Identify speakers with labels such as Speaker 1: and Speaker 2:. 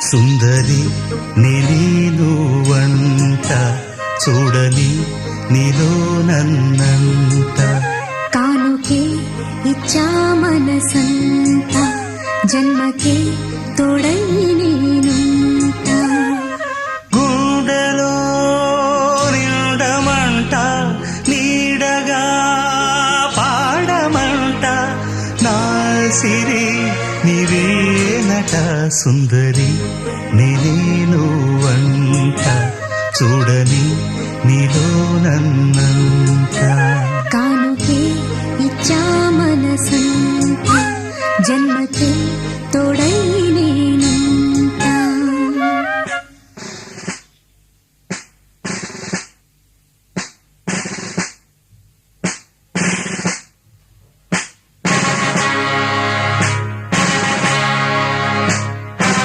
Speaker 1: సుందరి నేను వంట చూడని నీలో నన్నంత
Speaker 2: కానుకే ఇచ్చా మనసంత జన్మకే తోడై నేనుంట
Speaker 1: గుండెలో నిండమంట నీడగా పాడమంట నా సిరి నీవేనట సుందరి నేను వంట చూడని నీలో నన్నంత
Speaker 2: కానుకే ఇచ్చా మనసంత జన్మకే తోడై